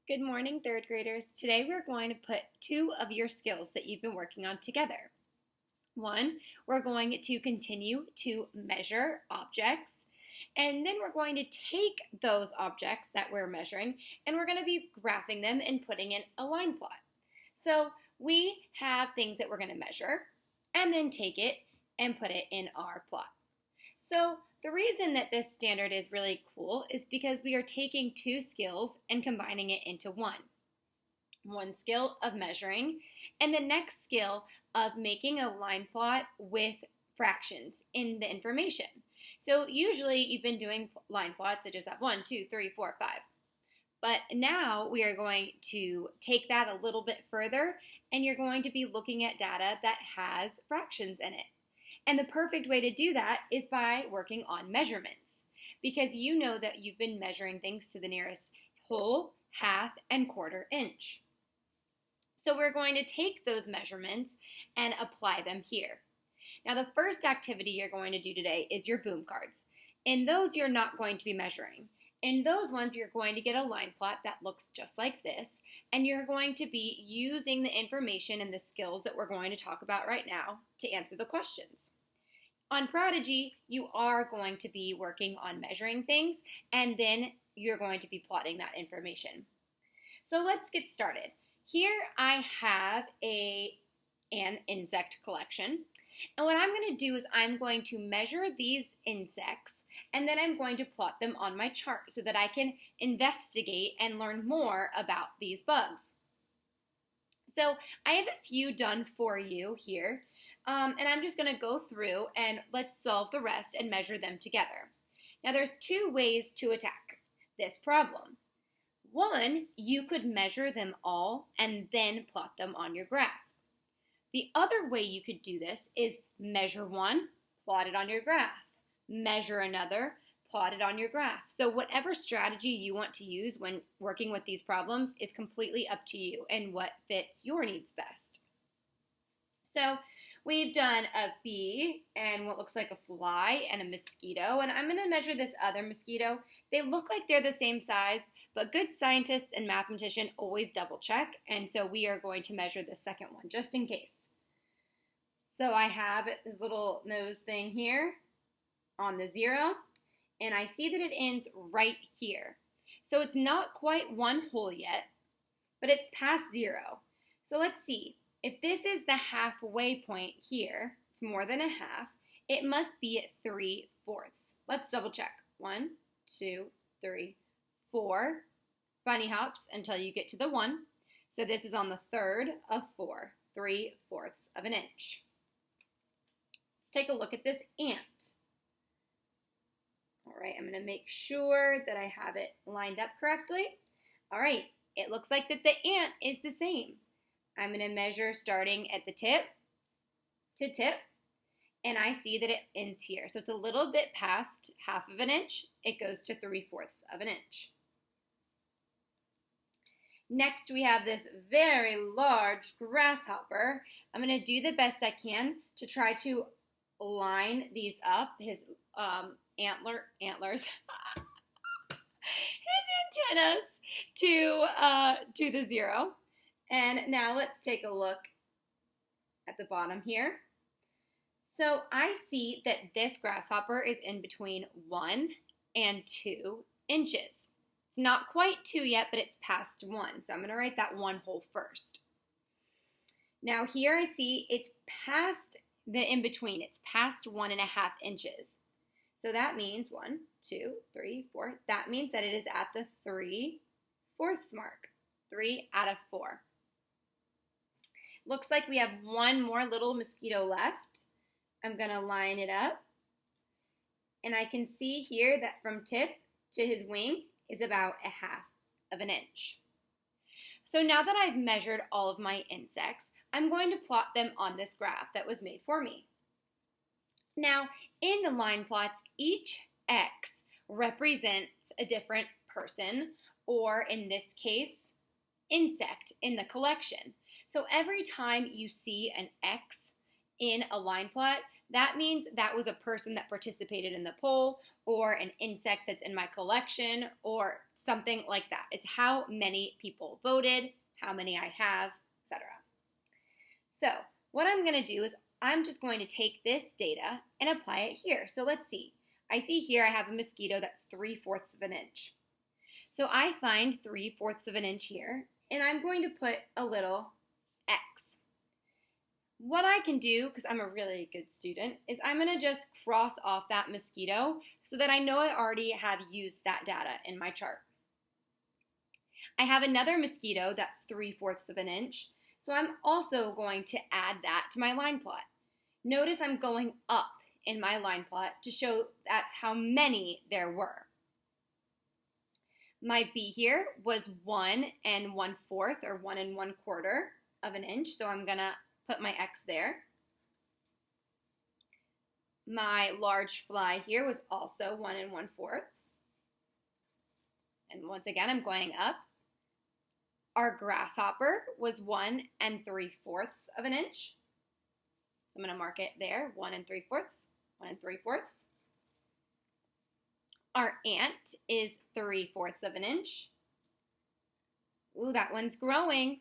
Good morning, third graders. Today we're going to put two of your skills that you've been working on together. One, we're going to continue to measure objects, and then we're going to take those objects that we're measuring and we're going to be graphing them and putting in a line plot. So we have things that we're going to measure and then take it and put it in our plot. So the reason that this standard is really cool is because we are taking two skills and combining it into one. One skill of measuring and the next skill of making a line plot with fractions in the information. So usually you've been doing line plots that just have 1, 2, 3, 4, 5. But now we are going to take that a little bit further and you're going to be looking at data that has fractions in it. And the perfect way to do that is by working on measurements, because you know that you've been measuring things to the nearest whole, half, and quarter inch. So we're going to take those measurements and apply them here. Now the first activity you're going to do today is your boom cards. In those you're not going to be measuring. In those ones you're going to get a line plot that looks just like this, and you're going to be using the information and the skills that we're going to talk about right now to answer the questions. On Prodigy, you are going to be working on measuring things, and then you're going to be plotting that information. So let's get started. Here I have an insect collection, and what I'm going to do is I'm going to measure these insects, and then I'm going to plot them on my chart so that I can investigate and learn more about these bugs. So I have a few done for you here, and I'm just going to go through and let's solve the rest and measure them together. Now there's two ways to attack this problem. One, you could measure them all and then plot them on your graph. The other way you could do this is measure one, plot it on your graph. Measure another, plot it on your graph. So whatever strategy you want to use when working with these problems is completely up to you and what fits your needs best. So we've done a bee and what looks like a fly and a mosquito, and I'm going to measure this other mosquito. They look like they're the same size, but good scientists and mathematicians always double check, and so we are going to measure the second one just in case. So I have this little nose thing here on the 0, and I see that it ends right here. So it's not quite one whole yet, but it's past 0. So let's see. If this is the halfway point here, it's more than a half, it must be at 3/4. Let's double check. 1, 2, 3, 4. Bunny hops until you get to the 1. So this is on the third of 4, 3/4 of an inch. Let's take a look at this ant. All right, I'm going to make sure that I have it lined up correctly. All right, it looks like that the ant is the same. I'm going to measure starting at the tip to tip, and I see that it ends here. So it's a little bit past half of an inch. It goes to 3/4 of an inch. Next, we have this very large grasshopper. I'm going to do the best I can to try to line these up. His antlers, his antennas to the 0. And now let's take a look at the bottom here. So I see that this grasshopper is in between 1 and 2 inches. It's not quite 2 yet, but it's past 1. So I'm going to write that 1 whole first. Now here I see it's past the in between. It's past 1.5 inches. So that means 1, 2, 3, 4. That means that it is at the 3/4 mark. 3 out of 4. Looks like we have one more little mosquito left. I'm going to line it up. And I can see here that from tip to his wing is about 1/2 of an inch. So now that I've measured all of my insects, I'm going to plot them on this graph that was made for me. Now, in the line plots, each X represents a different person, or in this case, insect in the collection. So every time you see an X in a line plot, that means that was a person that participated in the poll or an insect that's in my collection or something like that. It's how many people voted, how many I have, etc. So what I'm going to do is I'm just going to take this data and apply it here. So let's see. I see here I have a mosquito that's 3/4 of an inch. So I find 3/4 of an inch here, and I'm going to put a little X. What I can do, because I'm a really good student, is I'm going to just cross off that mosquito so that I know I already have used that data in my chart. I have another mosquito that's 3/4 of an inch, so I'm also going to add that to my line plot. Notice I'm going up in my line plot to show that's how many there were. My B here was 1 1/4 or 1 1/4 of an inch, so I'm going to put my X there. My large fly here was also 1 1/4. And once again, I'm going up. Our grasshopper was 1 3/4 of an inch. So I'm going to mark it there, 1 3/4, 1 3/4. Our ant is 3/4 of an inch. Ooh, that one's growing.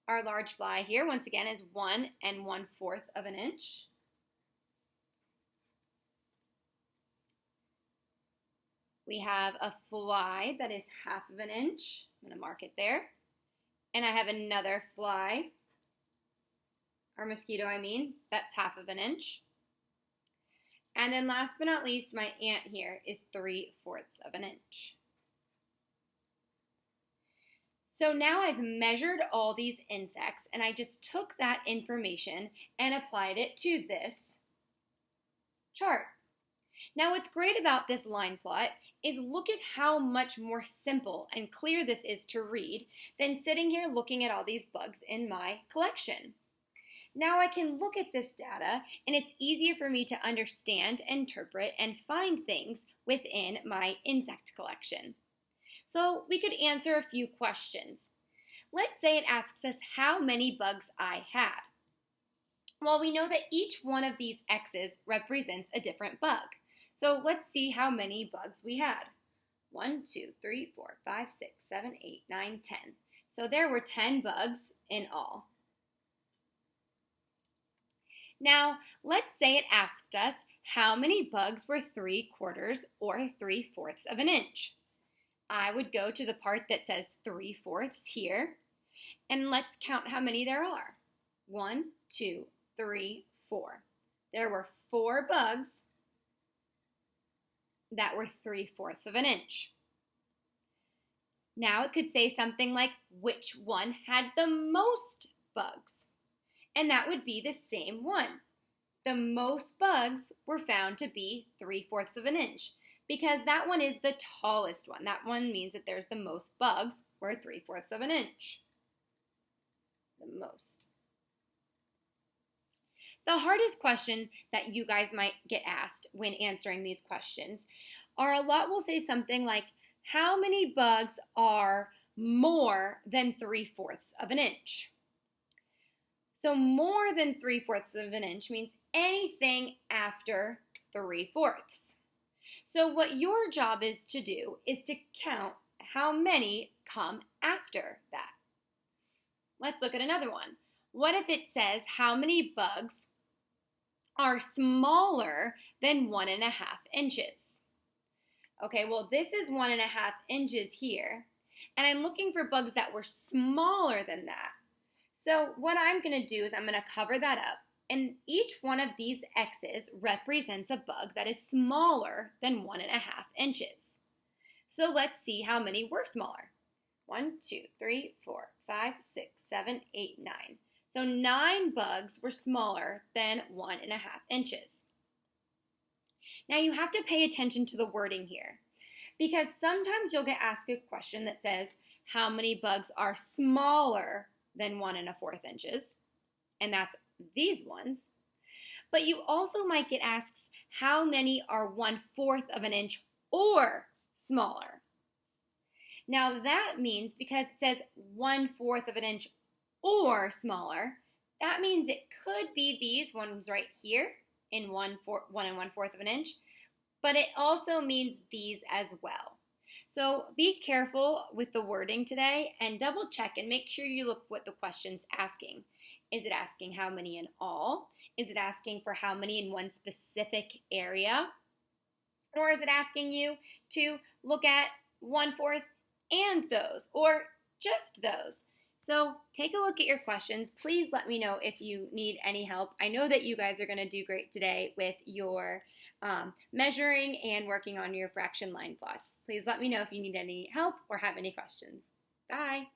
Our large fly here, once again, is 1 1/4 of an inch. We have a fly that is 1/2 of an inch. I'm going to mark it there. And I have another fly, or mosquito, I mean, that's 1/2 of an inch. And then last but not least, my ant here is 3/4 of an inch. So now I've measured all these insects, and I just took that information and applied it to this chart. Now what's great about this line plot is look at how much more simple and clear this is to read than sitting here looking at all these bugs in my collection. Now I can look at this data, and it's easier for me to understand, interpret, and find things within my insect collection. So we could answer a few questions. Let's say it asks us how many bugs I had. Well, we know that each one of these X's represents a different bug. So let's see how many bugs we had. 1, 2, 3, 4, 5, 6, 7, 8, 9, 10. So there were 10 bugs in all. Now, let's say it asked us how many bugs were 3/4 or 3/4 of an inch. I would go to the part that says 3/4 here, and let's count how many there are. 1, 2, 3, 4. There were 4 bugs that were 3/4 of an inch. Now it could say something like, which one had the most bugs? And that would be the same one. The most bugs were found to be 3/4 of an inch because that one is the tallest one. That one means that there's the most bugs were 3/4 of an inch. The most. The hardest question that you guys might get asked when answering these questions are a lot will say something like, how many bugs are more than 3/4 of an inch? So more than 3/4 of an inch means anything after 3/4. So what your job is to do is to count how many come after that. Let's look at another one. What if it says how many bugs are smaller than 1.5 inches? Okay, well this is 1.5 inches here, and I'm looking for bugs that were smaller than that. So what I'm going to do is I'm going to cover that up, and each one of these X's represents a bug that is smaller than 1.5 inches. So let's see how many were smaller. 1, 2, 3, 4, 5, 6, 7, 8, 9. So 9 bugs were smaller than 1.5 inches. Now you have to pay attention to the wording here, because sometimes you'll get asked a question that says how many bugs are smaller than 1 1/4 inches, and that's these ones. But you also might get asked how many are 1/4 of an inch or smaller. Now that means because it says 1/4 of an inch or smaller, that means it could be these ones right here in 1 1/4 of an inch, but it also means these as well. So be careful with the wording today and double check and make sure you look what the question's asking. Is it asking how many in all? Is it asking for how many in one specific area? Or is it asking you to look at 1/4 and those, or just those? So take a look at your questions. Please let me know if you need any help. I know that you guys are going to do great today with your measuring and working on your fraction line plots. Please let me know if you need any help or have any questions. Bye.